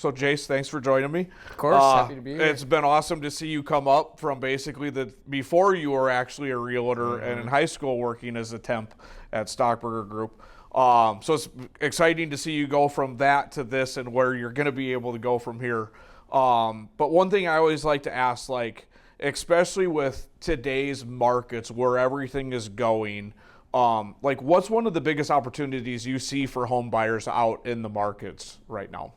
So Jace, thanks for joining me. Of course, happy to be here. It's been awesome to see you come up from basically before you were actually a realtor and in high school working as a temp at Stockberger Group. So it's exciting to see you go from that to this and where you're going to be able to go from here. But one thing I always like to ask, especially with today's markets where everything is going, what's one of the biggest opportunities you see for home buyers out in the markets right now?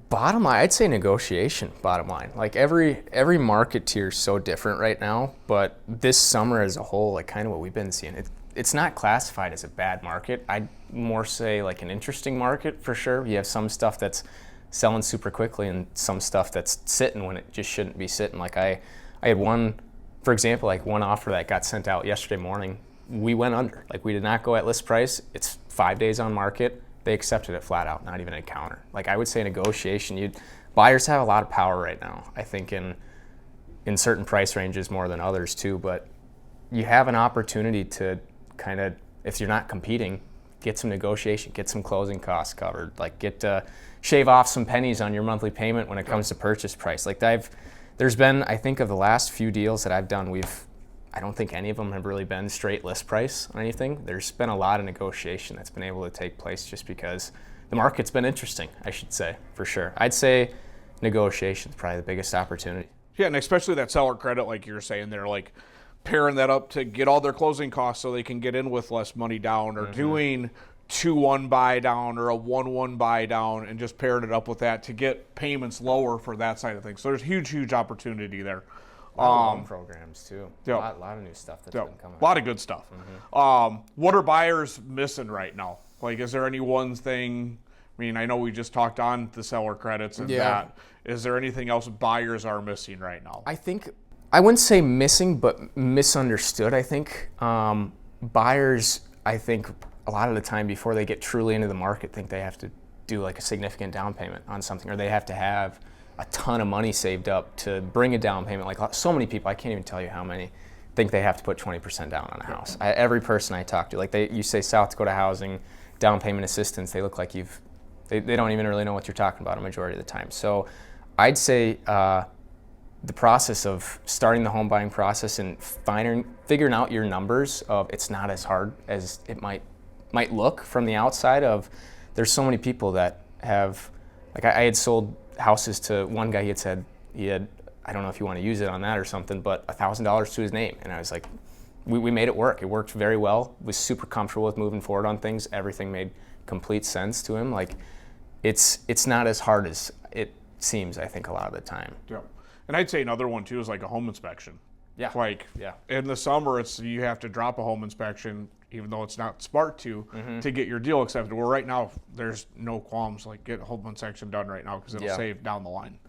Bottom line, I'd say negotiation, bottom line. Every market tier is so different right now, but this summer as a whole, kind of what we've been seeing, it's not classified as a bad market. I'd more say an interesting market for sure. You have some stuff that's selling super quickly and some stuff that's sitting when it just shouldn't be sitting. I had one, for example, one offer that got sent out yesterday morning. We went under. We did not go at list price. It's 5 days on market. They accepted it flat out, not even a counter. I would say negotiation, buyers have a lot of power right now, I think in certain price ranges more than others too, but you have an opportunity to kind of, if you're not competing, get some negotiation, get some closing costs covered, get to shave off some pennies on your monthly payment when it comes to purchase price. There's been, I think of the last few deals that I've done, I don't think any of them have really been straight list price on anything. There's been a lot of negotiation that's been able to take place just because the market's been interesting, I should say, for sure. I'd say negotiation is probably the biggest opportunity. Yeah, and especially that seller credit, like you're saying there, pairing that up to get all their closing costs so they can get in with less money down, or doing 2-1 buy down or a 1-1 buy down and just pairing it up with that to get payments lower for that side of things. So there's huge opportunity there. Loan programs too. Yep. A lot of new stuff that's been coming. A lot of good stuff. What are buyers missing right now? Is there any one thing? I know we just talked on the seller credits and that. Is there anything else buyers are missing right now? I think, I wouldn't say missing, but misunderstood, I think. Buyers, I think a lot of the time before they get truly into the market, think they have to do a significant down payment on something, or they have to have a ton of money saved up to bring a down payment. So many people, I can't even tell you how many, think they have to put 20% down on a house. Every person I talk to, you say South Dakota housing, down payment assistance, they look like they don't even really know what you're talking about a majority of the time. So I'd say the process of starting the home buying process and figuring out your numbers of it's not as hard as it might look from the outside of, there's so many people that have, I had sold houses to one guy. He had said he had, I don't know if you want to use it on that or something, but $1,000 to his name. And I was like, we made it work. It worked very well. Was super comfortable with moving forward on things. Everything made complete sense to him. It's not as hard as it seems, I think, a lot of the time. Yeah. And I'd say another one too is a home inspection. Yeah. In the summer, you have to drop a home inspection, even though it's not smart to get your deal accepted. Well, right now, there's no qualms. Get a home inspection done right now because it'll save down the line.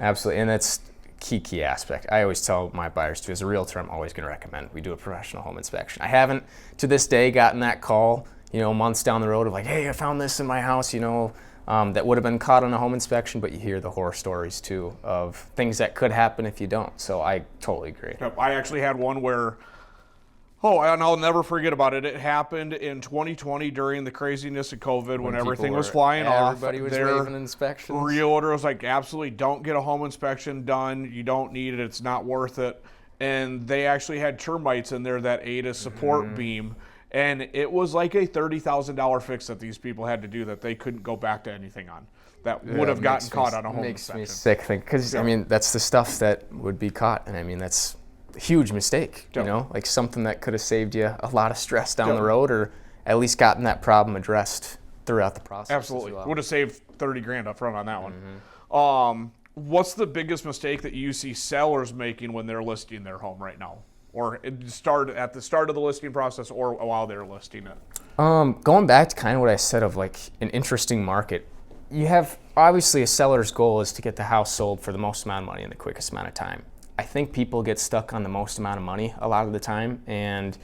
Absolutely, and that's key aspect. I always tell my buyers too, as a realtor, I'm always going to recommend we do a professional home inspection. I haven't, to this day, gotten that call, months down the road of hey, I found this in my house, that would have been caught on a home inspection, but you hear the horror stories too of things that could happen if you don't. So I totally agree. Yep. I actually had one where, and I'll never forget about it. It happened in 2020 during the craziness of COVID when everything was flying off. Everybody was waiving inspections. Realtor was absolutely don't get a home inspection done. You don't need it. It's not worth it. And they actually had termites in there that ate a support beam. And it was a $30,000 fix that these people had to do that they couldn't go back to anything on. That would have gotten caught on a home inspection. Makes me sick because, that's the stuff that would be caught. And that's a huge mistake, something that could have saved you a lot of stress down the road, or at least gotten that problem addressed throughout the process. Absolutely. Would have saved $30,000 up front on that one. What's the biggest mistake that you see sellers making when they're listing their home right now? Or at the start of the listing process, or while they're listing it? Going back to kind of what I said of an interesting market, you have obviously a seller's goal is to get the house sold for the most amount of money in the quickest amount of time. I think people get stuck on the most amount of money a lot of the time, and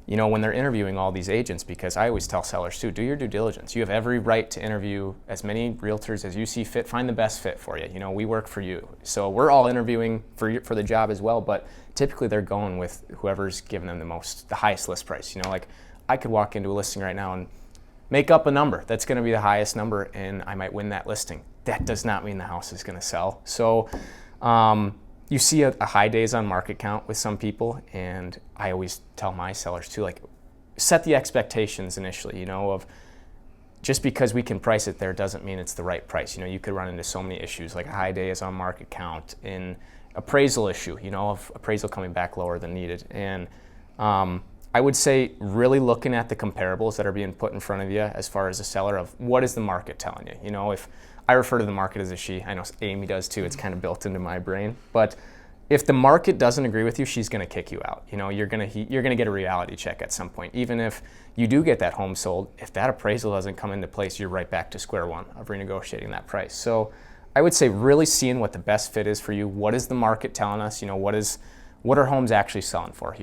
when they're interviewing all these agents, because I always tell sellers too, do your due diligence. You have every right to interview as many realtors as you see fit. Find the best fit for you. We work for you. So we're all interviewing for the job as well, but typically they're going with whoever's giving them the highest list price. I could walk into a listing right now and make up a number that's going to be the highest number, and I might win that listing. that does not mean the house is going to sell. So you see a high days on market count with some people, and I always tell my sellers too, like, set the expectations initially, of just because we can price it there doesn't mean it's the right price. You could run into so many issues, like a high days on market count, in appraisal issue, of appraisal coming back lower than needed. And I would say really looking at the comparables that are being put in front of you as far as a seller of what is the market telling you. If I refer to the market as a she, I know Amy does too, it's kind of built into my brain, but if the market doesn't agree with you, she's going to kick you out. You're going to get a reality check at some point. Even if you do get that home sold, if that appraisal doesn't come into place, you're right back to square one of renegotiating that price. So I would say really seeing what the best fit is for you. What is the market telling us? What are homes actually selling for?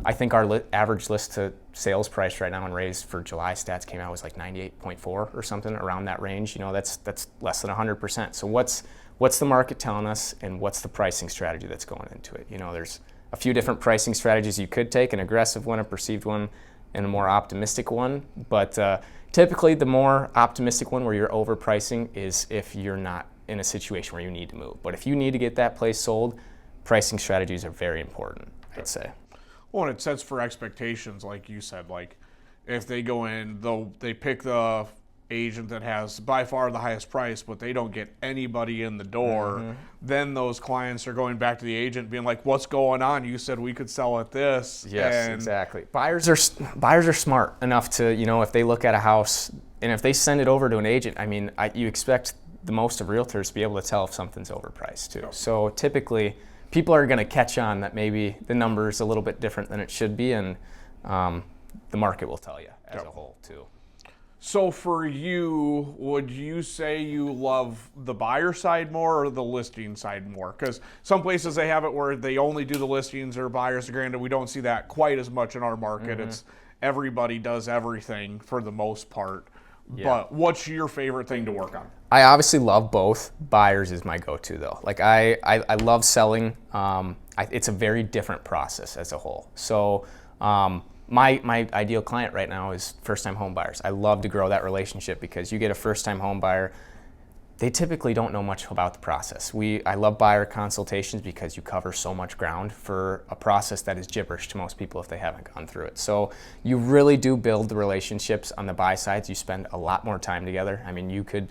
I think our average list to sales price right now in Ray's for July stats came out was like 98.4 or something around that range. That's less than 100%. So what's the market telling us, and what's the pricing strategy that's going into it? There's a few different pricing strategies you could take: an aggressive one, a perceived one, and a more optimistic one. But typically the more optimistic one, where you're overpricing, is if you're not in a situation where you need to move. But if you need to get that place sold, pricing strategies are very important, I'd say. Well, and it sets for expectations, like you said. Like, if they go in, they pick the agent that has by far the highest price, but they don't get anybody in the door, then those clients are going back to the agent being like, what's going on? You said we could sell at this. Yes, exactly. Buyers are smart enough to, if they look at a house and if they send it over to an agent, you expect the most of realtors to be able to tell if something's overpriced too. Yep. So typically people are going to catch on that maybe the number is a little bit different than it should be, and the market will tell you as a whole too. So for you, would you say you love the buyer side more or the listing side more? Because some places they have it where they only do the listings or buyers. Granted, we don't see that quite as much in our market. It's everybody does everything for the most part. Yeah. But what's your favorite thing to work on? I obviously love both. Buyers is my go-to though. Like I love selling. It's a very different process as a whole. So my ideal client right now is first-time home buyers. I love to grow that relationship because you get a first-time home buyer, they typically don't know much about the process. I love buyer consultations because you cover so much ground for a process that is gibberish to most people if they haven't gone through it. So you really do build the relationships on the buy sides. You spend a lot more time together. You could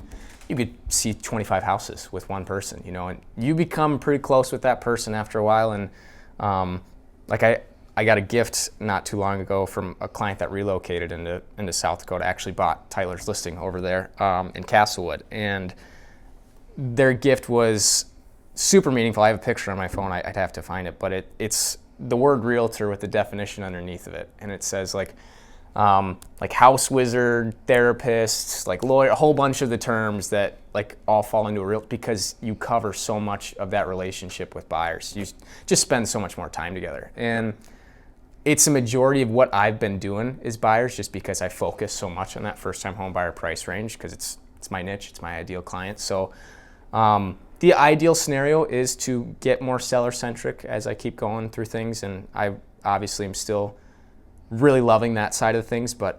see 25 houses with one person, and you become pretty close with that person after a while. And I got a gift not too long ago from a client that relocated into South Dakota, actually bought Tyler's listing over there in Castlewood. And their gift was super meaningful. I have a picture on my phone. I'd have to find it, but it's the word realtor with the definition underneath of it. And it says like house wizard, therapist, like lawyer, a whole bunch of the terms that like all fall into a real, because you cover so much of that relationship with buyers. You just spend so much more time together. And it's a majority of what I've been doing is buyers, just because I focus so much on that first-time home buyer price range, because it's my niche, it's my ideal client. So the ideal scenario is to get more seller-centric as I keep going through things, and I obviously am still really loving that side of things, but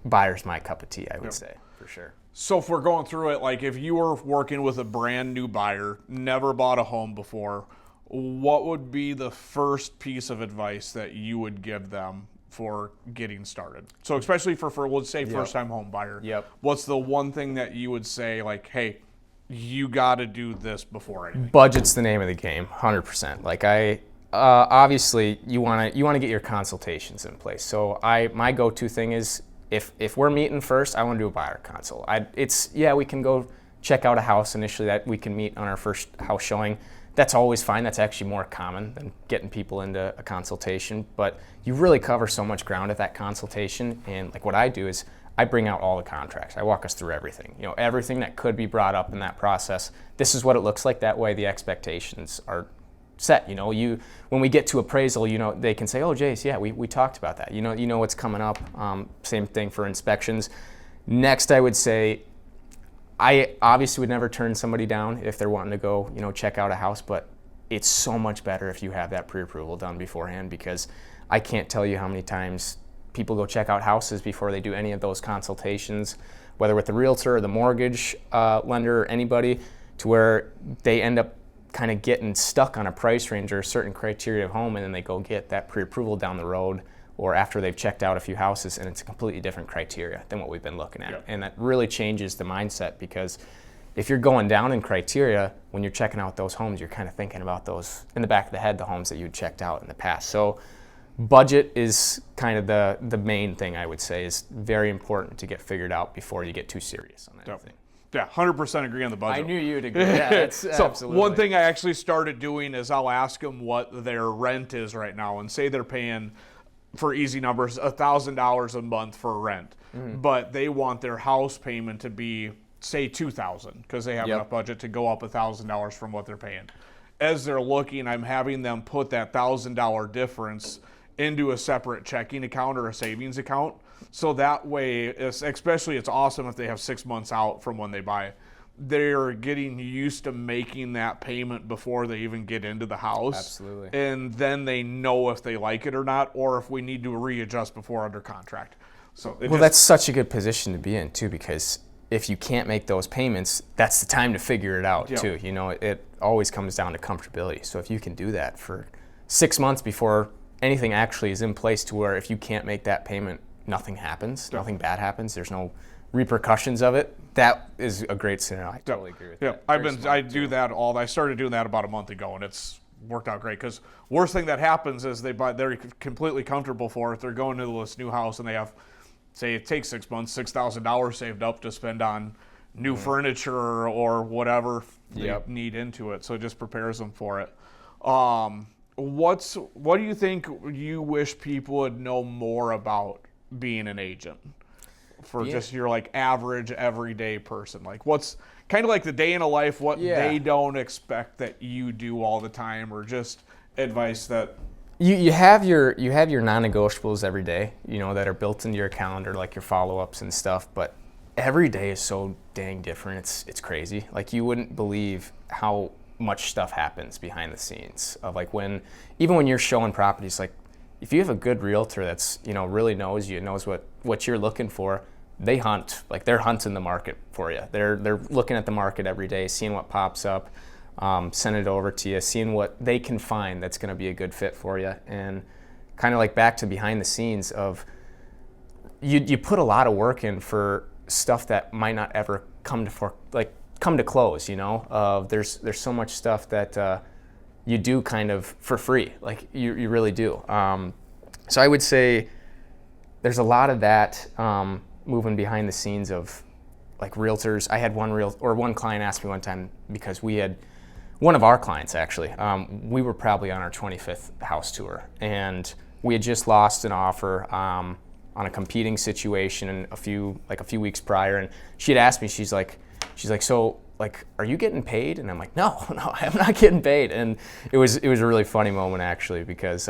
buyer's my cup of tea, I would say, for sure. So if we're going through it, like if you were working with a brand new buyer, never bought a home before, what would be the first piece of advice that you would give them for getting started? So especially for let's say first-time home buyer. Yep. What's the one thing that you would say, like, hey, you got to do this before anything? Budget's the name of the game, 100%. Like obviously you want to get your consultations in place. So my go-to thing is if we're meeting first, I want to do a buyer consult. We can go check out a house initially that we can meet on our first house showing. That's always fine. That's actually more common than getting people into a consultation. But you really cover so much ground at that consultation. And like what I do is I bring out all the contracts. I walk us through everything. Everything that could be brought up in that process. This is what it looks like. That way the expectations are set. When we get to appraisal, they can say, oh, Jace, yeah, we talked about that. You know what's coming up. Same thing for inspections. Next, I would say, I obviously would never turn somebody down if they're wanting to go, check out a house, but it's so much better if you have that pre-approval done beforehand, because I can't tell you how many times people go check out houses before they do any of those consultations. whether with the realtor or the mortgage lender or anybody, to where they end up kind of getting stuck on a price range or a certain criteria of home, and then they go get that pre-approval down the road or after they've checked out a few houses, and it's a completely different criteria than what we've been looking at. Yep. And that really changes the mindset, because if you're going down in criteria, when you're checking out those homes, you're kind of thinking about those in the back of the head, the homes that you checked out in the past. So budget is kind of the main thing, I would say, is very important to get figured out before you get too serious on anything. Yeah, 100% agree on the budget. I knew you'd agree. Yeah, that's so absolutely. One thing I actually started doing is I'll ask them what their rent is right now, and say they're paying, for easy numbers, $1,000 a month for rent, but they want their house payment to be, say, $2,000, because they have enough budget to go up $1,000 from what they're paying. As they're looking, I'm having them put that $1,000 difference into a separate checking account or a savings account. So that way, especially it's awesome if they have 6 months out from when they buy. They're getting used to making that payment before they even get into the house. Absolutely. And then they know if they like it or not, or if we need to readjust before under contract. So that's such a good position to be in too, because if you can't make those payments, that's the time to figure it out too. You know, it always comes down to comfortability. So if you can do that for 6 months before anything actually is in place, to where if you can't make that payment, nothing happens, nothing bad happens, there's no repercussions of it, that is a great scenario. I totally agree with that. I started doing that about a month ago, and it's worked out great, because worst thing that happens is they're completely comfortable for it. They're going to this new house and they have, say it takes 6 months, $6,000 saved up to spend on new furniture or whatever they need into it. So it just prepares them for it. What do you think you wish people would know more about being an agent for just your like average everyday person? Like, what's kind of like the day in a life, what they don't expect that you do all the time, or just advice that you have your non-negotiables every day, you know, that are built into your calendar, like your follow-ups and stuff, but every day is so dang different. It's crazy. Like, you wouldn't believe how much stuff happens behind the scenes of, like, even when you're showing properties, like, if you have a good realtor that's, you know, really knows you, knows what you're looking for, they hunt. Like, they're hunting the market for you. They're looking at the market every day, seeing what pops up, send it over to you, seeing what they can find that's going to be a good fit for you. And kind of like back to behind the scenes of, you put a lot of work in for stuff that might not ever come to close, you know. There's so much stuff that you do kind of for free, like you really do. So I would say there's a lot of that moving behind the scenes of, like, realtors. I had one client ask me one time, because we had one of our clients actually, we were probably on our 25th house tour, and we had just lost an offer on a competing situation a few weeks prior, and she had asked me, she's like, so, like, are you getting paid? And I'm like, no, I'm not getting paid. And it was a really funny moment, actually, because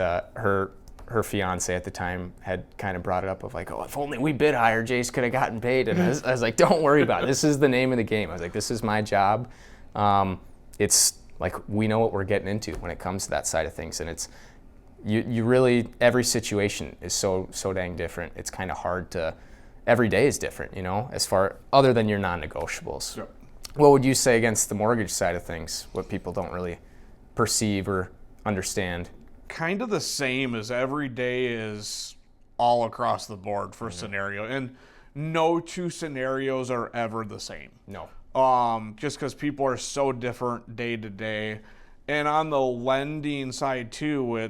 her fiance at the time had kind of brought it up of, like, oh, if only we bid higher, Jace could have gotten paid. And I was like, don't worry about it. This is the name of the game. I was like, this is my job. It's like, we know what we're getting into when it comes to that side of things. And it's, you really, every situation is so dang different. It's kind of hard to, every day is different, you know, other than your non-negotiables. Yep. What would you say against the mortgage side of things, what people don't really perceive or understand? Kind of the same, as every day is all across the board for scenario, and no two scenarios are ever the same. No. Just because people are so different day to day. And on the lending side too, a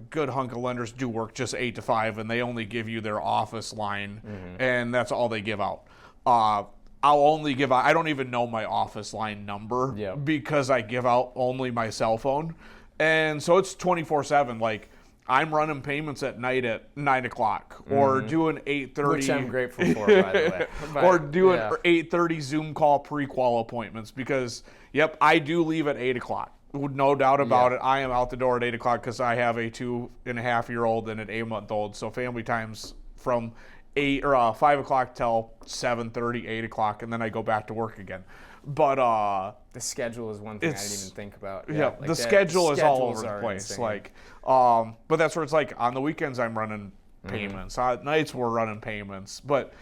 good hunk of lenders do work just 8 to 5, and they only give you their office line, and that's all they give out. I don't even know my office line number because I give out only my cell phone. And so it's 24/7. Like, I'm running payments at night at 9 o'clock or doing 8:30. Which I'm grateful for, by the way. Or doing 8:30 Zoom call pre-qual appointments, because, I do leave at 8 o'clock. No doubt about it. I am out the door at 8 o'clock because I have a 2.5-year-old and an 8-month-old. So family time's from 5 o'clock till 7:30, 8 o'clock, and then I go back to work again. But the schedule is one thing I didn't even think about. Like the schedule is all over the place. Insane. Like, but that's where it's like, on the weekends I'm running payments. Nights we're running payments. But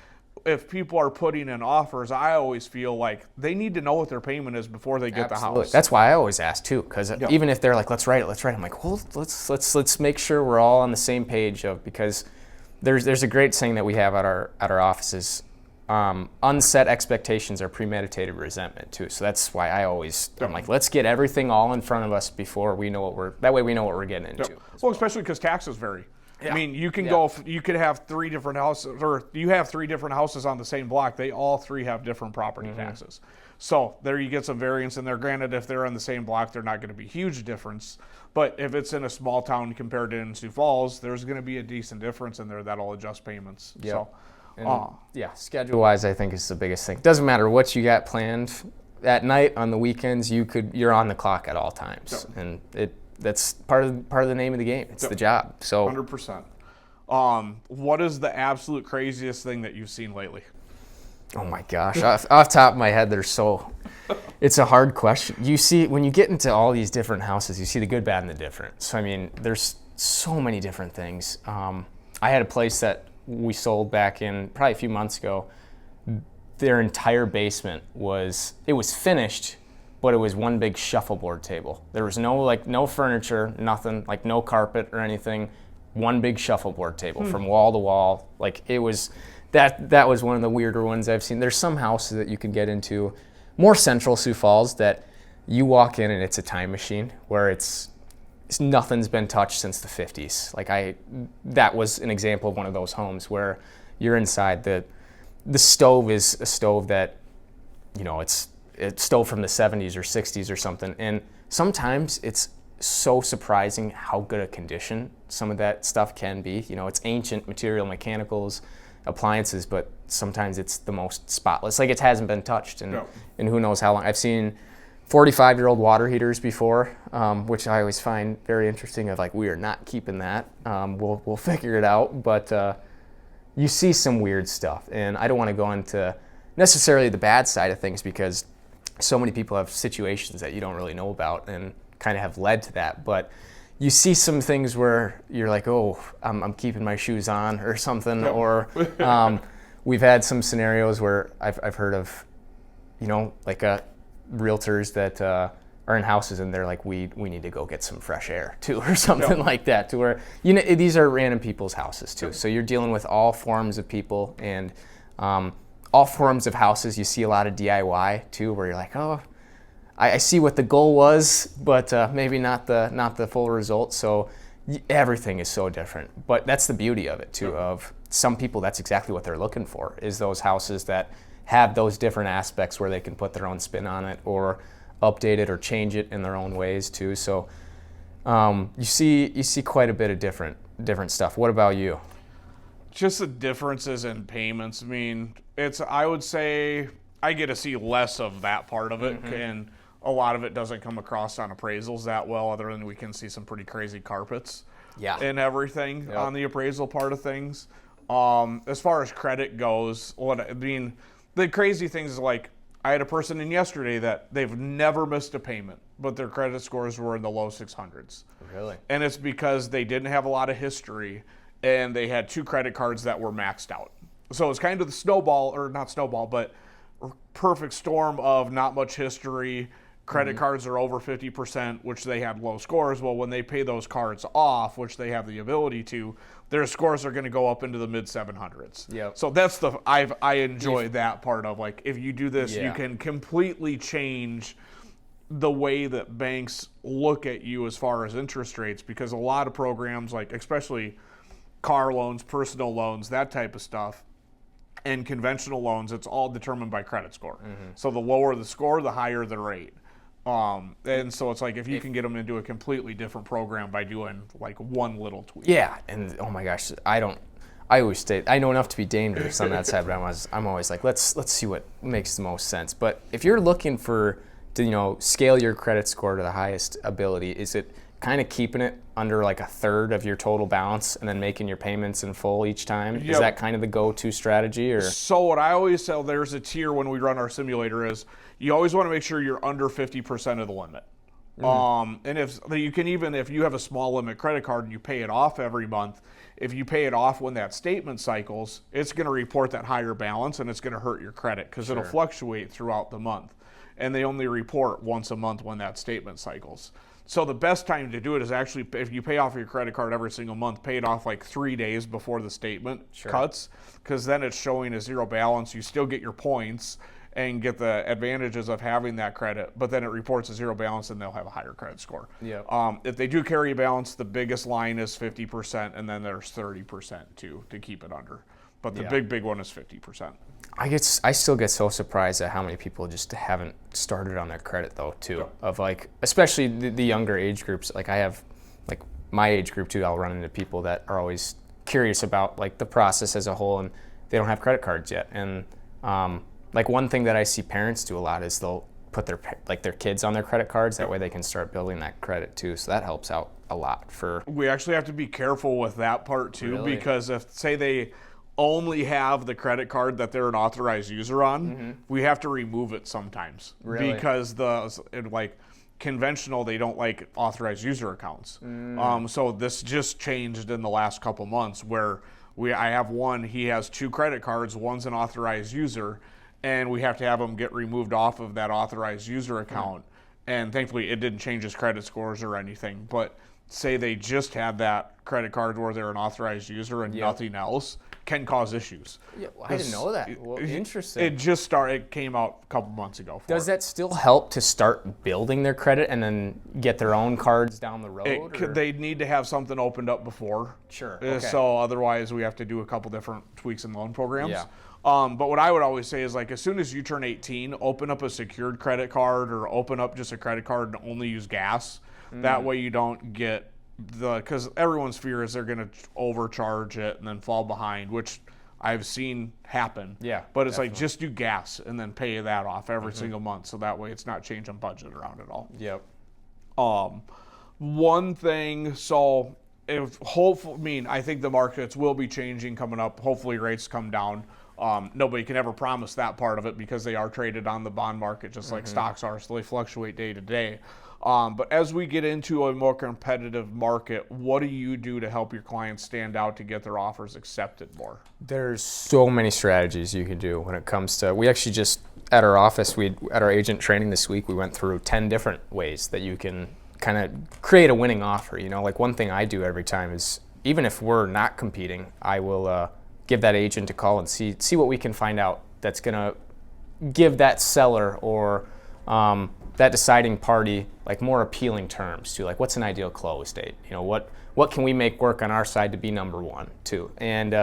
if people are putting in offers, I always feel like they need to know what their payment is before they get the house. That's why I always ask too, because even if they're like, let's write it, I'm like, well, let's make sure we're all on the same page because there's a great saying that we have at our offices. Unset expectations are premeditated resentment too. So that's why I'm like, let's get everything all in front of us before we know that way we know what we're getting into. Well, especially because taxes vary. Yeah. I mean, you can you could have 3 different houses, or you have 3 different houses on the same block. They all 3 have different property taxes. So there you get some variance in there. Granted, if they're on the same block, they're not going to be huge difference. But if it's in a small town compared to in Sioux Falls, there's going to be a decent difference in there that'll adjust payments. Yep. So, and, schedule-wise, I think is the biggest thing. Doesn't matter what you got planned at night, on the weekends. You're on the clock at all times, and that's part of the name of the game. It's the job. So 100%. What is the absolute craziest thing that you've seen lately? Oh my gosh, off the top of my head, it's a hard question. You see, when you get into all these different houses, you see the good, bad, and the different. So I mean, there's so many different things. I had a place that we sold back in probably a few months ago. Their entire basement was finished, but it was one big shuffleboard table. There was no furniture, nothing, like no carpet or anything. One big shuffleboard table from wall to wall. Like it was, that was one of the weirder ones I've seen. There's some houses that you can get into, more central Sioux Falls, that you walk in and it's a time machine where it's nothing's been touched since the 50s. That was an example of one of those homes where you're inside. The stove is a stove that, it's stove from the 70s or 60s or something. And sometimes it's so surprising how good a condition some of that stuff can be. It's ancient material, mechanicals, appliances, but sometimes it's the most spotless. Like it hasn't been touched, and who knows how long. I've seen 45-year-old water heaters before, which I always find very interesting. Of like, we are not keeping that. We'll figure it out. But you see some weird stuff, and I don't want to go into necessarily the bad side of things because so many people have situations that you don't really know about and kind of have led to that. But you see some things where you're like, oh, I'm keeping my shoes on or something. Or we've had some scenarios where I've heard of, realtors that are in houses and they're like, we need to go get some fresh air too, or something like that, to where, these are random people's houses too. So you're dealing with all forms of people and all forms of houses. You see a lot of DIY too, where you're like, oh, I see what the goal was, but maybe not the full result. So everything is so different. But that's the beauty of it too. Of some people, that's exactly what they're looking for, is those houses that have those different aspects where they can put their own spin on it or update it or change it in their own ways too. So you see quite a bit of different stuff. What about you? Just the differences in payments. I mean, I would say I get to see less of that part of it, and a lot of it doesn't come across on appraisals that well, other than we can see some pretty crazy carpets and everything on the appraisal part of things. As far as credit goes, the crazy things is like, I had a person in yesterday that they've never missed a payment, but their credit scores were in the low 600s. Really? And it's because they didn't have a lot of history, and they had 2 credit cards that were maxed out. So it's kind of the perfect storm of not much history. Credit cards are over 50%, which they had low scores. Well, when they pay those cards off, which they have the ability to, their scores are going to go up into the mid 700s. Yep. So that's I enjoy that part of, like, if you do this, you can completely change the way that banks look at you as far as interest rates, because a lot of programs, like especially car loans, personal loans, that type of stuff, and conventional loans, it's all determined by credit score. So the lower the score, the higher the rate. And so it's like, if you can get them into a completely different program by doing like one little tweak. Yeah, and oh my gosh, I know enough to be dangerous on that side, but I'm always like, let's see what makes the most sense. But if you're looking to scale your credit score to the highest ability, is it kind of keeping it under like a third of your total balance and then making your payments in full each time? Is that kind of the go-to strategy? Or so what I always tell, there's a tier when we run our simulator, is you always want to make sure you're under 50% of the limit. And if you have a small limit credit card and you pay it off every month, if you pay it off when that statement cycles, it's going to report that higher balance and it's going to hurt your credit because it'll fluctuate throughout the month. And they only report once a month when that statement cycles. So the best time to do it is actually, if you pay off your credit card every single month, pay it off like 3 days before the statement cuts, because then it's showing a zero balance. You still get your points and get the advantages of having that credit, but then it reports a zero balance and they'll have a higher credit score. If they do carry a balance, the biggest line is 50%, and then there's 30% too to keep it under. But the big one is 50%. I still get so surprised at how many people just haven't started on their credit though too. Of like, especially the younger age groups. Like I have, like my age group too. I'll run into people that are always curious about like the process as a whole, and they don't have credit cards yet. And like one thing that I see parents do a lot is they'll put their kids on their credit cards. That way they can start building that credit too. So that helps out a lot. We actually have to be careful with that part too, because if say they only have the credit card that they're an authorized user on, we have to remove it sometimes because conventional, they don't like authorized user accounts. So this just changed in the last couple months where I have one, he has 2 credit cards, one's an authorized user, and we have to have him get removed off of that authorized user account. And thankfully it didn't change his credit scores or anything, but say they just had that credit card where they're an authorized user and nothing else, can cause issues. Yeah, well, I didn't know that. Well, interesting. It came out a couple months ago. Does that still help to start building their credit and then get their own cards down the road? They need to have something opened up before. Sure. Okay. So otherwise we have to do a couple different tweaks in loan programs. Yeah. But what I would always say is, like, as soon as you turn 18, open up a secured credit card or open up just a credit card and only use gas. That way you don't get because everyone's fear is they're going to overcharge it and then fall behind, which I've seen happen. Yeah. But it's like, just do gas and then pay that off every single month. So that way it's not changing budget around at all. Yep. One thing, I think the markets will be changing coming up. Hopefully rates come down. Nobody can ever promise that part of it because they are traded on the bond market just like stocks are, so they fluctuate day to day. But as we get into a more competitive market, what do you do to help your clients stand out to get their offers accepted more? There's so many strategies you can do when it comes to, we actually just, at our office, at our agent training this week, we went through 10 different ways that you can kind of create a winning offer. You know, like one thing I do every time is, even if we're not competing, I will give that agent a call and see what we can find out that's going to give that seller or that deciding party like more appealing terms to, like, what's an ideal close date? You know, what can we make work on our side to be number one too? And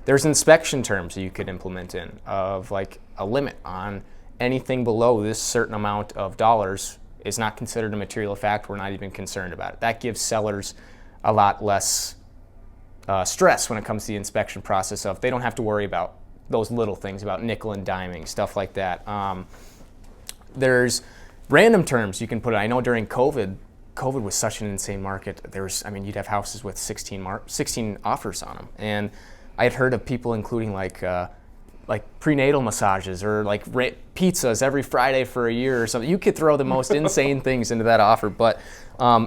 there's inspection terms that you could implement in of like a limit on anything below this certain amount of dollars is not considered a material fact. We're not even concerned about it. That gives sellers a lot less stress when it comes to the inspection process of they don't have to worry about those little things about nickel and diming, stuff like that. There's random terms you can put in. I know during COVID was such an insane market. You'd have houses with 16 offers on them. And I had heard of people including like prenatal massages or like pizzas every Friday for a year or something. You could throw the most insane things into that offer, but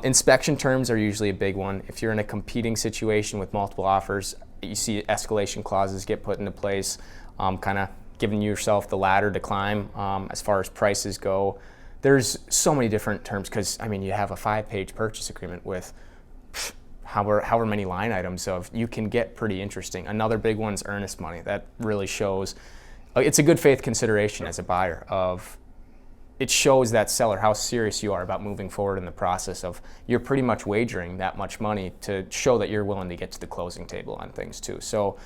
inspection terms are usually a big one. If you're in a competing situation with multiple offers, you see escalation clauses get put into place, kind of giving yourself the ladder to climb as far as prices go. There's so many different terms because, you have a 5-page purchase agreement with however many line items of you can get pretty interesting. Another big one's earnest money. That really shows, it's a good faith consideration as a buyer of, it shows that seller how serious you are about moving forward in the process of you're pretty much wagering that much money to show that you're willing to get to the closing table on things too. So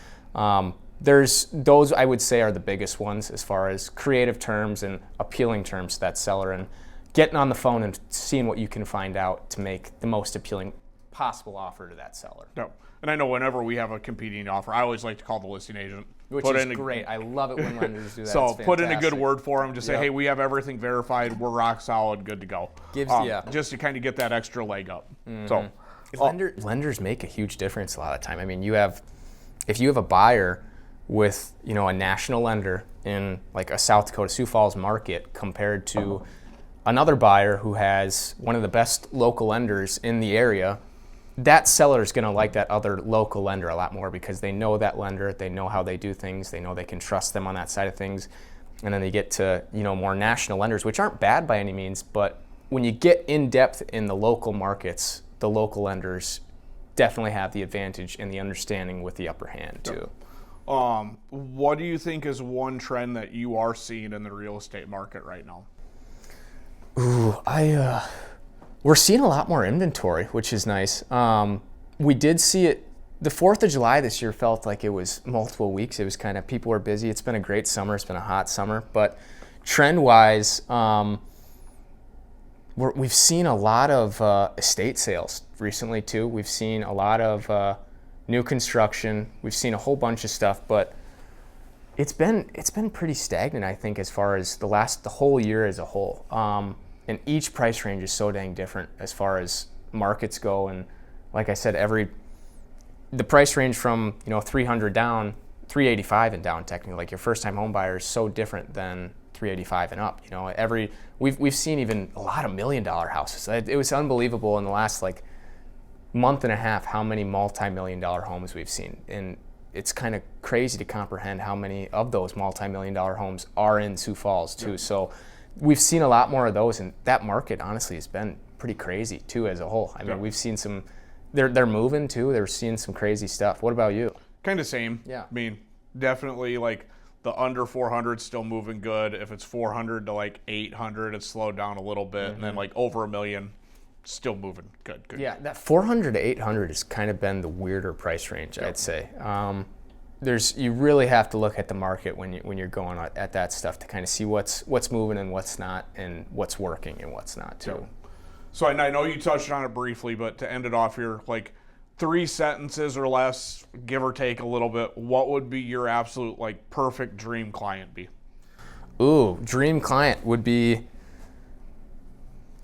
there's those I would say are the biggest ones as far as creative terms and appealing terms to that seller and getting on the phone and seeing what you can find out to make the most appealing possible offer to that seller. No. And I know whenever we have a competing offer, I always like to call the listing agent. Which is great. I love it when lenders do that. So put in a good word for them. Just say, hey, we have everything verified. We're rock solid, good to go. Just to kind of get that extra leg up. So lenders make a huge difference a lot of time. If you have a buyer with a national lender in like a South Dakota Sioux Falls market compared to another buyer who has one of the best local lenders in the area, that seller is going to like that other local lender a lot more because they know that lender, they know how they do things, they know they can trust them on that side of things. And then they get to, more national lenders, which aren't bad by any means, but when you get in depth in the local markets, the local lenders definitely have the advantage in the understanding with the upper hand too. What do you think is one trend that you are seeing in the real estate market right now? We're seeing a lot more inventory, which is nice. We did see it. The 4th of July this year felt like it was multiple weeks. It was kind of, people were busy. It's been a great summer. It's been a hot summer. But trend-wise, we've seen a lot of estate sales recently too. We've seen a lot of new construction. We've seen a whole bunch of stuff, but it's been pretty stagnant, I think, as far as the whole year as a whole. And each price range is so dang different as far as markets go. And like I said, the price range from 300 down, 385 and down technically, like your first time home buyer is so different than 385 and up. We've seen even a lot of $1 million houses. It was unbelievable in the last month and a half how many multi-million-dollar homes we've seen. And it's kind of crazy to comprehend how many of those multi-million-dollar homes are in Sioux Falls too. So we've seen a lot more of those, and that market honestly has been pretty crazy too as a whole. I mean, we've seen some. They're moving too. They're seeing some crazy stuff. What about you? Kind of same. Yeah. I mean, definitely the under 400 still moving good. If it's 400 to 800, it's slowed down a little bit, and then over $1 million, still moving good. Yeah, that 400 to 800 has kind of been the weirder price range, I'd say. You really have to look at the market when you're going at that stuff to kind of see what's moving and what's not, and what's working and what's not too. Yep. So I know you touched on it briefly, but to end it off here, 3 sentences or less, give or take a little bit, what would be your absolute perfect dream client be? Ooh, dream client would be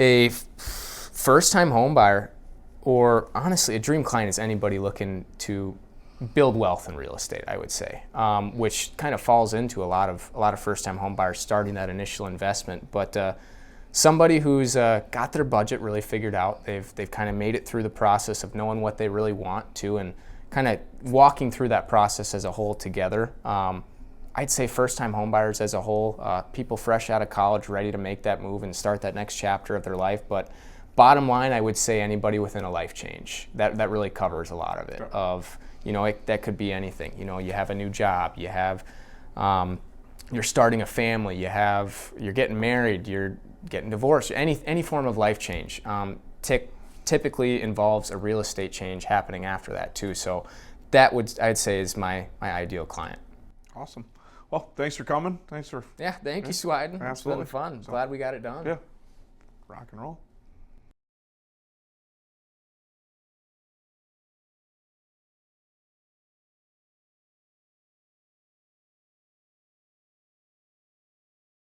a first-time home buyer, or honestly, a dream client is anybody looking to build wealth in real estate, I would say, which kind of falls into a lot of first-time home buyers starting that initial investment. But somebody who's got their budget really figured out, they've kind of made it through the process of knowing what they really want to, and kind of walking through that process as a whole together. I'd say first-time home buyers as a whole, people fresh out of college ready to make that move and start that next chapter of their life. But bottom line, I would say anybody within a life change. That really covers a lot of it. Of that could be anything. You have a new job, you have you're starting a family, you're getting married, you're getting divorced, any form of life change typically involves a real estate change happening after that too. So that I'd say is my ideal client. Awesome. Well, thanks for coming. Thank you, Swiden. Absolutely. It's been fun. Glad we got it done. Yeah. Rock and roll.